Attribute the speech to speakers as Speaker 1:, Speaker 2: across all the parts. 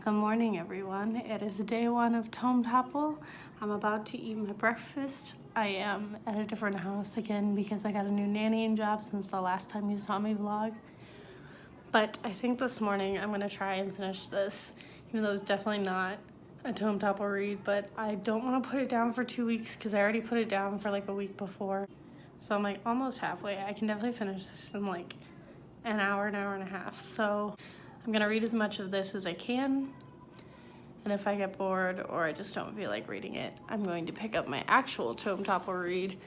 Speaker 1: Good morning, everyone. It is day one of Tome Topple. I'm about to eat my breakfast. I am at a different house again because I got a new nannying job since the last time you saw me vlog. But I think this morning I'm gonna try and finish this, even though it's definitely not a Tome Topple read, but I don't wanna put it down for 2 weeks because I already put it down for like a week before. So I'm like almost halfway. I can definitely finish this in like an hour and a half. So I'm gonna read as much of this as I can. And if I get bored or I just don't feel like reading it, I'm going to pick up my actual Tome Topple read,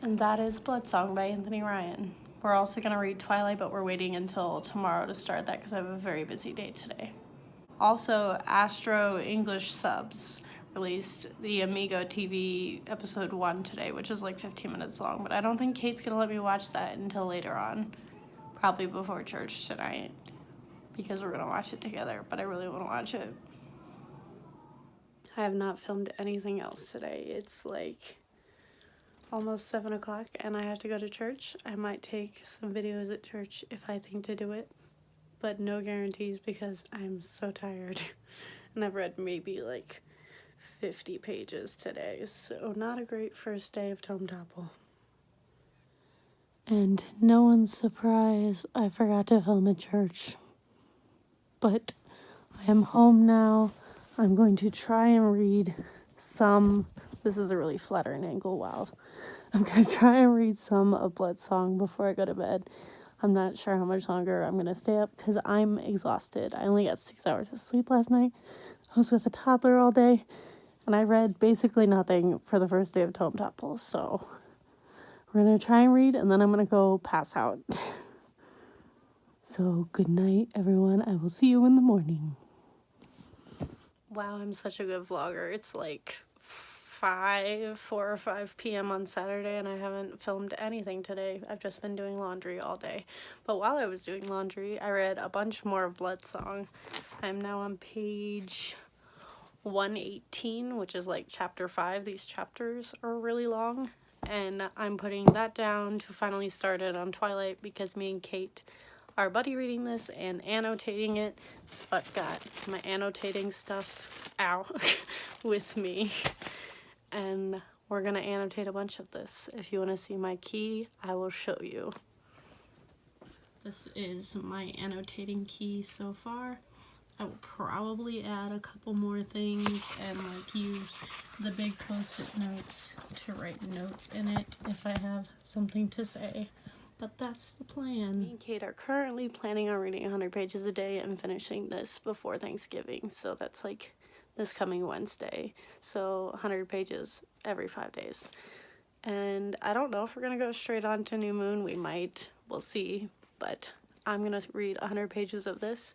Speaker 1: and that is Bloodsong by Anthony Ryan. We're also gonna read Twilight, but we're waiting until tomorrow to start that because I have a very busy day today. Also, Astro English Subs released the Amigo TV episode 1 today, which is like 15 minutes long, but I don't think Kate's gonna let me watch that until later on, probably before church tonight, because we're gonna watch it together, but I really wanna watch it. I have not filmed anything else today. It's like almost 7 o'clock and I have to go to church. I might take some videos at church if I think to do it, but no guarantees because I'm so tired. And I've read maybe like 50 pages today, so not a great first day of Tome Topple. And no one's surprised I forgot to film at church. But I am home now. I'm going to try and read some, this is a really flattering angle, wow. I'm going to try and read some of Bloodsong before I go to bed. I'm not sure how much longer I'm going to stay up because I'm exhausted. I only got 6 hours of sleep last night. I was with a toddler all day, and I read basically nothing for the first day of Tome Topple, so we're going to try and read, and then I'm going to go pass out. So good night, everyone. I will see you in the morning. Wow, I'm such a good vlogger. It's like 4 or 5 p.m. on Saturday and I haven't filmed anything today. I've just been doing laundry all day. But while I was doing laundry, I read a bunch more of Bloodsong. I'm now on page 118, which is like chapter 5. These chapters are really long. And I'm putting that down to finally start it on Twilight because me and Kate are buddy reading this and annotating it. So I've got my annotating stuff out with me. And we're gonna annotate a bunch of this. If you wanna see my key, I will show you. This is my annotating key so far. I will probably add a couple more things and like use the big post-it notes to write notes in it if I have something to say. But that's the plan. Me and Kate are currently planning on reading 100 pages a day and finishing this before Thanksgiving. So that's like this coming Wednesday. So 100 pages every 5 days. And I don't know if we're gonna go straight on to New Moon. We might, we'll see. But I'm gonna read 100 pages of this.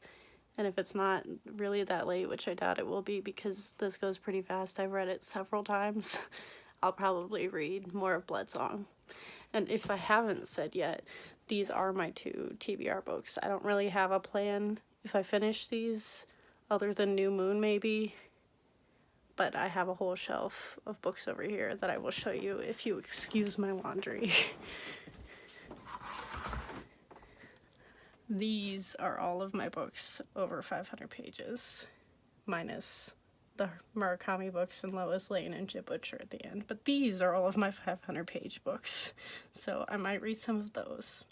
Speaker 1: And if it's not really that late, which I doubt it will be because this goes pretty fast, I've read it several times, I'll probably read more of Bloodsong. And if I haven't said yet, these are my 2 TBR books. I don't really have a plan if I finish these, other than New Moon maybe. But I have a whole shelf of books over here that I will show you if you excuse my laundry. These are all of my books over 500 pages, minus the Murakami books and Lois Lane and Jib Butcher at the end. But these are all of my 500-page books, so I might read some of those.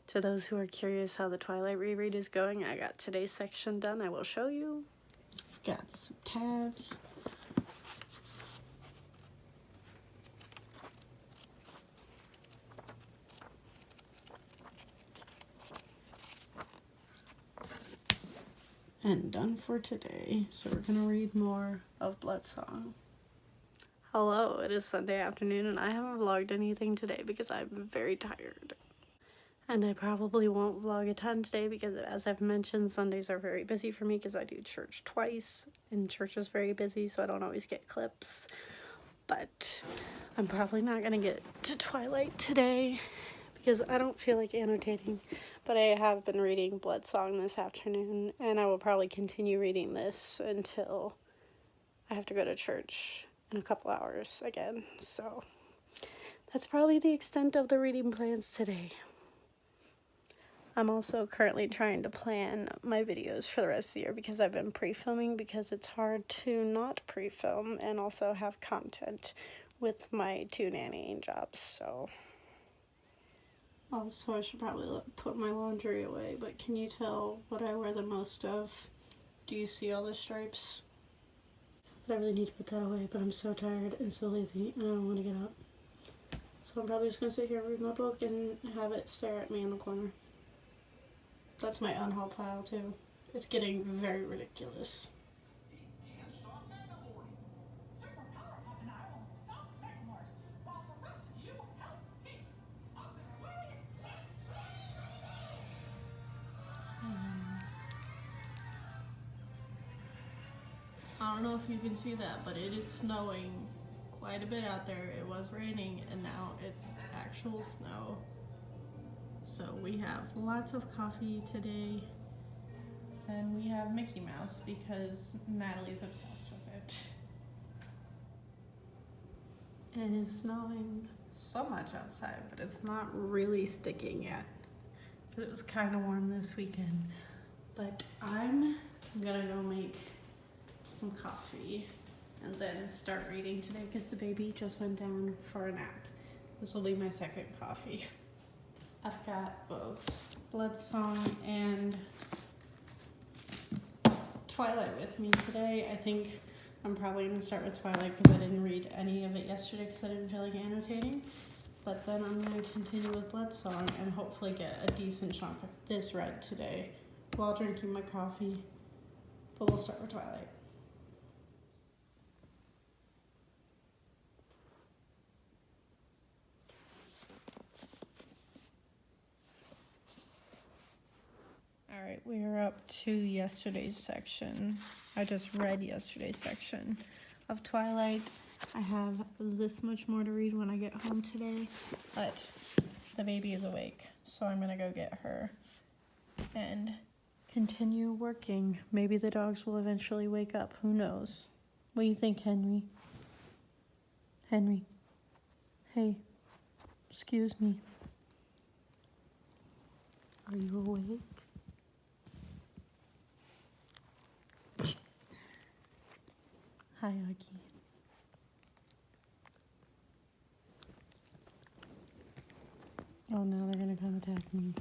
Speaker 1: To those who are curious how the Twilight reread is going, I got today's section done. I will show you. Got some tabs. And done for today. So we're gonna read more of Bloodsong. Hello, it is Sunday afternoon and I haven't vlogged anything today because I'm very tired. And I probably won't vlog a ton today because, as I've mentioned, Sundays are very busy for me because I do church twice and church is very busy, so I don't always get clips. But I'm probably not gonna get to Twilight today because I don't feel like annotating, but I have been reading Bloodsong this afternoon, and I will probably continue reading this until I have to go to church in a couple hours again. So that's probably the extent of the reading plans today. I'm also currently trying to plan my videos for the rest of the year because I've been pre-filming, because it's hard to not pre-film and also have content with my 2 nannying jobs. So also I should probably put my laundry away, but can you tell what I wear the most of? Do you see all the stripes? But I really need to put that away, but I'm so tired and so lazy and I don't want to get up. So I'm probably just going to sit here and read my book and have it stare at me in the corner. That's my unhaul pile too. It's getting very ridiculous. I don't know if you can see that, but it is snowing quite a bit out there. It was raining and now it's actual snow. So we have lots of coffee today, and we have Mickey Mouse because Natalie's obsessed with it. It is snowing so much outside, but it's not really sticking yet because it was kind of warm this weekend. But I'm gonna go make some coffee and then start reading today because the baby just went down for a nap. This will be my second coffee. I've got both Blood Song and Twilight with me today. I think I'm probably going to start with Twilight because I didn't read any of it yesterday because I didn't feel like annotating. But then I'm going to continue with Blood Song and hopefully get a decent chunk of this read today while drinking my coffee. But we'll start with Twilight. Alright, we are up to yesterday's section. I just read yesterday's section of Twilight. I have this much more to read when I get home today, but the baby is awake, so I'm gonna go get her and continue working. Maybe the dogs will eventually wake up, who knows? What do you think, Henry? Henry? Hey, excuse me. Are you awake? Hi, Augie. Oh, now they're gonna come attack me.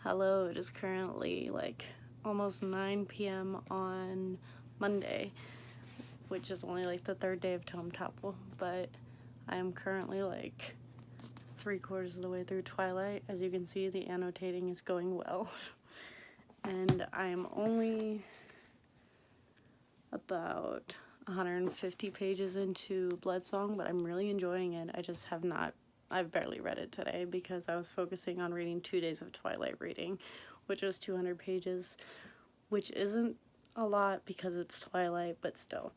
Speaker 1: Hello, it is currently like almost 9 p.m. on Monday, which is only like the 3rd day of Tome Topple, but I am currently like 3/4 of the way through Twilight. As you can see, the annotating is going well. And I am only about 150 pages into Blood Song, but I'm really enjoying it. I just have not, I've barely read it today because I was focusing on reading 2 days of Twilight reading, which was 200 pages, which isn't a lot because it's Twilight, but still.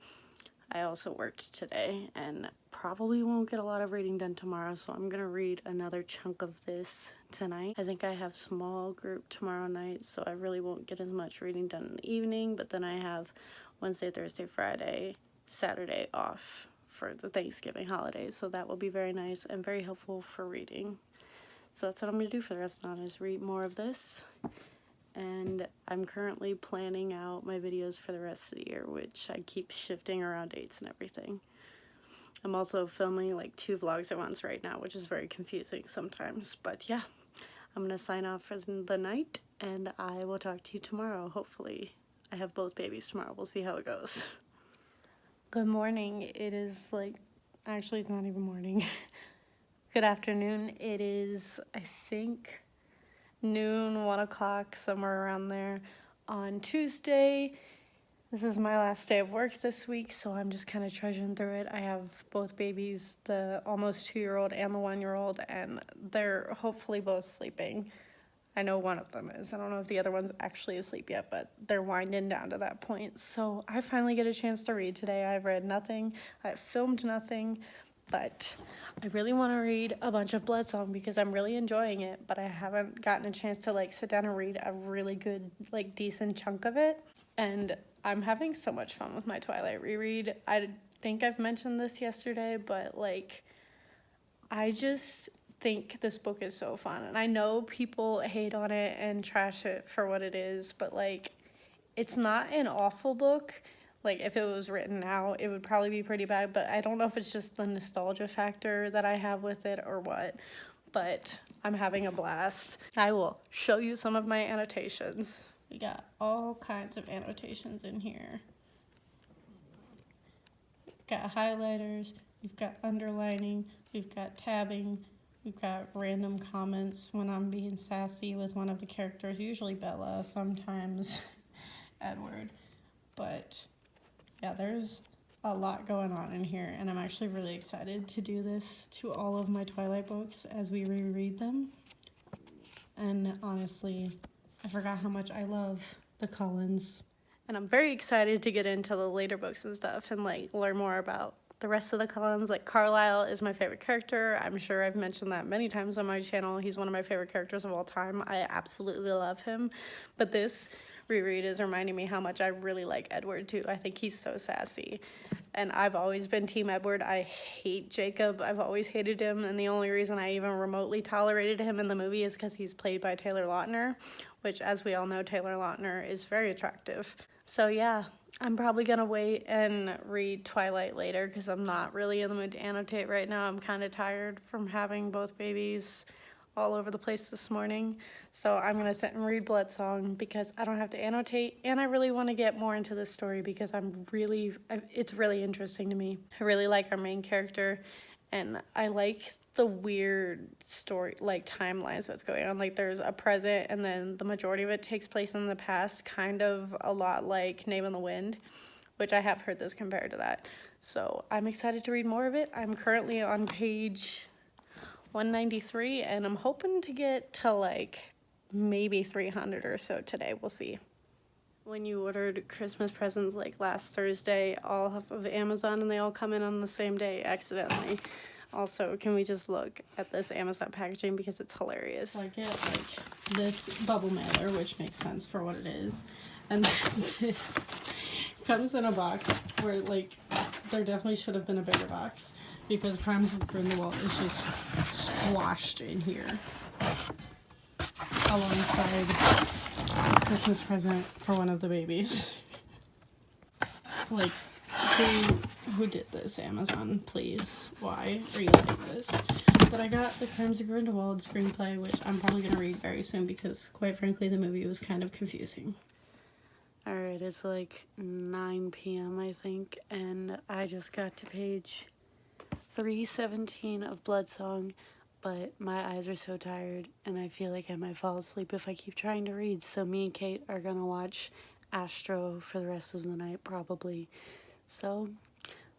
Speaker 1: I also worked today and probably won't get a lot of reading done tomorrow, so I'm gonna read another chunk of this tonight. I think I have small group tomorrow night, so I really won't get as much reading done in the evening, but then I have Wednesday, Thursday, Friday, Saturday off for the Thanksgiving holidays, so that will be very nice and very helpful for reading. So that's what I'm going to do for the rest of the night, is read more of this. And I'm currently planning out my videos for the rest of the year, which I keep shifting around dates and everything. I'm also filming like 2 vlogs at once right now, which is very confusing sometimes. But yeah, I'm going to sign off for the night, and I will talk to you tomorrow, hopefully. I have both babies tomorrow. We'll see how it goes. Good morning. It is like, actually it's not even morning. Good afternoon. It is, I think, noon, 1 o'clock, somewhere around there on Tuesday. This is my last day of work this week, so I'm just kind of trudging through it. I have both babies, the almost 2-year-old and the 1-year-old, and they're hopefully both sleeping. I know one of them is. I don't know if the other one's actually asleep yet, but they're winding down to that point. So I finally get a chance to read today. I've read nothing. I've filmed nothing, but I really want to read a bunch of Blood Song because I'm really enjoying it, but I haven't gotten a chance to like sit down and read a really good, like decent chunk of it. And I'm having so much fun with my Twilight reread. I think I've mentioned this yesterday, but like, think this book is so fun. And I know people hate on it and trash it for what it is, but like, it's not an awful book. Like, if it was written now, it would probably be pretty bad, but I don't know if it's just the nostalgia factor that I have with it or what, but I'm having a blast. I will show you some of my annotations. We got all kinds of annotations in here. We've got highlighters, we've got underlining, we've got tabbing, we've got random comments when I'm being sassy with one of the characters, usually Bella, sometimes Edward, but yeah, there's a lot going on in here, and I'm actually really excited to do this to all of my Twilight books as we reread them. And honestly, I forgot how much I love the Cullens. And I'm very excited to get into the later books and stuff and like learn more about the rest of the Cullens. Like, Carlisle is my favorite character. I'm sure I've mentioned that many times on my channel. He's one of my favorite characters of all time. I absolutely love him. But this reread is reminding me how much I really like Edward too. I think he's so sassy. And I've always been Team Edward. I hate Jacob. I've always hated him. And the only reason I even remotely tolerated him in the movie is because he's played by Taylor Lautner, which, as we all know, Taylor Lautner is very attractive. So yeah, I'm probably gonna wait and read Twilight later because I'm not really in the mood to annotate right now. I'm kind of tired from having both babies all over the place this morning. So I'm gonna sit and read Bloodsong because I don't have to annotate, and I really want to get more into this story because it's really interesting to me. I really like our main character, and I like the weird story, like timelines that's going on. Like, there's a present, and then the majority of it takes place in the past, kind of a lot like Name in the Wind, which I have heard this compared to that. So I'm excited to read more of it. I'm currently on page 193, and I'm hoping to get to like maybe 300 or so today. We'll see. When you ordered Christmas presents like last Thursday, all off of Amazon, and they all come in on the same day accidentally. Also, can we just look at this Amazon packaging because it's hilarious. So I get like this bubble mailer, which makes sense for what it is, and then this comes in a box where like there definitely should have been a bigger box, because Crimes of Grindelwald is just squashed in here alongside a Christmas present for one of the babies. Like, who did this, Amazon? Please, why are you like this? But I got the Crimes of Grindelwald screenplay, which I'm probably going to read very soon because, quite frankly, the movie was kind of confusing. Alright, it's like 9 p.m. I think, and I just got to page 317 of Bloodsong, but my eyes are so tired and I feel like I might fall asleep if I keep trying to read. So me and Kate are gonna watch Astro for the rest of the night probably. So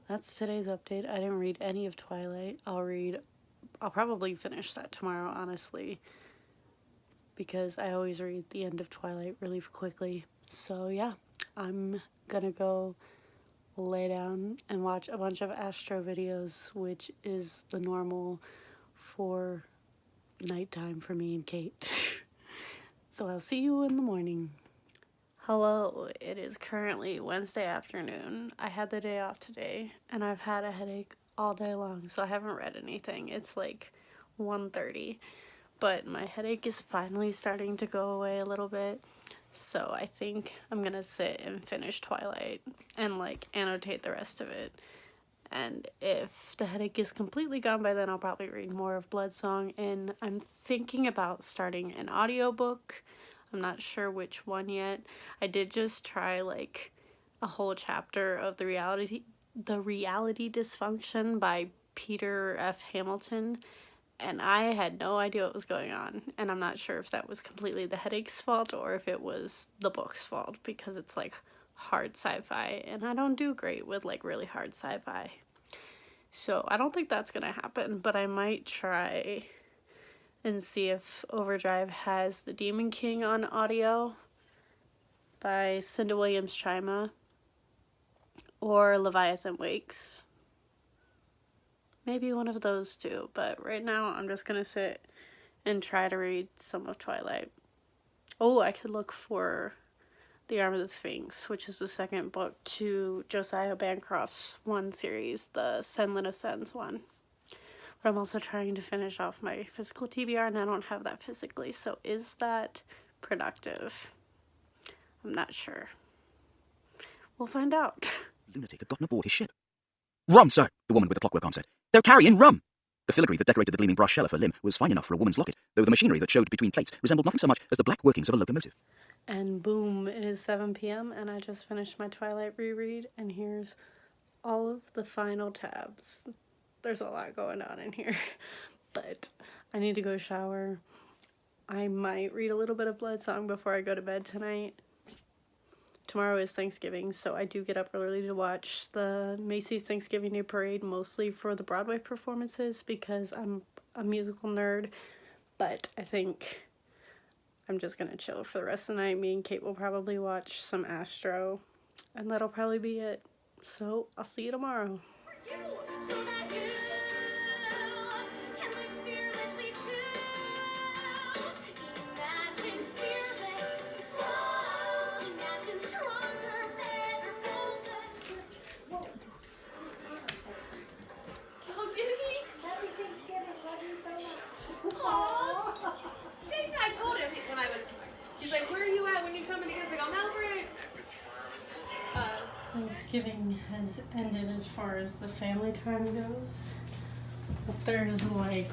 Speaker 1: that's today's update. I didn't read any of Twilight. I'll probably finish that tomorrow, honestly, because I always read the end of Twilight really quickly. So yeah, I'm gonna go lay down and watch a bunch of Astro videos, which is the normal for nighttime for me and Kate. So I'll see you in the morning. Hello, it is currently Wednesday afternoon. I had the day off today, and I've had a headache all day long, so I haven't read anything. It's like 1:30, but my headache is finally starting to go away a little bit. So I think I'm gonna sit and finish Twilight and like annotate the rest of it. And if the headache is completely gone by then, I'll probably read more of Bloodsong. And I'm thinking about starting an audiobook. I'm not sure which one yet. I did just try like a whole chapter of The Reality Dysfunction by Peter F. Hamilton. And I had no idea what was going on, and I'm not sure if that was completely the headache's fault or if it was the book's fault, because it's like hard sci-fi, and I don't do great with like really hard sci-fi. So I don't think that's gonna happen, but I might try and see if Overdrive has The Demon King on audio by Cinda Williams-Chima or Leviathan Wakes. Maybe one of those two, but right now I'm just gonna sit and try to read some of Twilight. Oh, I could look for The Arm of the Sphinx, which is the second book to Josiah Bancroft's one series, the Senlin Ascends one, But I'm also trying to finish off my physical TBR, and I don't have that physically. So is that productive? I'm not sure. We'll find out.
Speaker 2: Lunatic had gotten aboard his ship. Rum, sir, the woman with the clockwork arm said. They're carrying rum. The filigree that decorated the gleaming brass shell of her limb was fine enough for a woman's locket, though the machinery that showed between plates resembled nothing so much as the black workings of a locomotive.
Speaker 1: And boom, it is 7 p.m. and I just finished my Twilight reread, and here's all of the final tabs. There's a lot going on in here, but I need to go shower. I might read a little bit of Bloodsong before I go to bed tonight. Tomorrow is Thanksgiving, so I do get up early to watch the Macy's Thanksgiving Day Parade, mostly for the Broadway performances because I'm a musical nerd, but I think I'm just gonna chill for the rest of the night. Me and Kate will probably watch some Astro, and that'll probably be it. So I'll see you tomorrow. Thanksgiving has ended as far as the family time goes, but there's like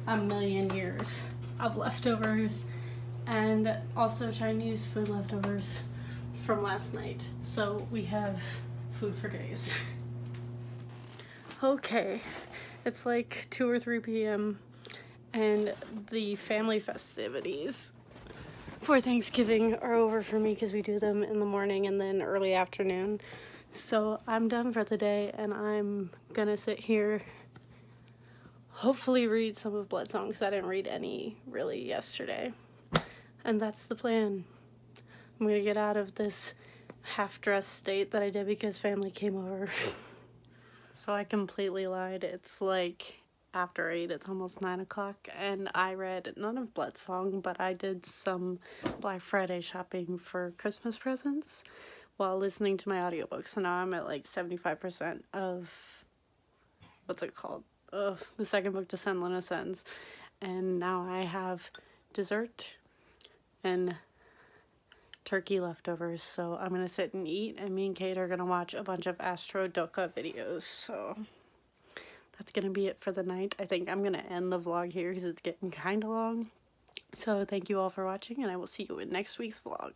Speaker 1: a million years of leftovers and also Chinese food leftovers from last night, so we have food for days. Okay, it's like 2 or 3 p.m. and the family festivities for Thanksgiving are over for me because we do them in the morning and then early afternoon. So I'm done for the day, and I'm gonna sit here, hopefully read some of Bloodsong because I didn't read any really yesterday. And that's the plan. I'm gonna get out of this half-dressed state that I did because family came over. So I completely lied. It's like after 8, it's almost 9 o'clock, and I read none of Bloodsong, but I did some Black Friday shopping for Christmas presents while listening to my audiobook. So now I'm at like 75% of, what's it called? The second book, Descend, Luna Ascends. And now I have dessert and turkey leftovers, so I'm gonna sit and eat, and me and Kate are gonna watch a bunch of Astro Doka videos, so that's gonna be it for the night. I think I'm gonna end the vlog here because it's getting kind of long. So thank you all for watching, and I will see you in next week's vlog.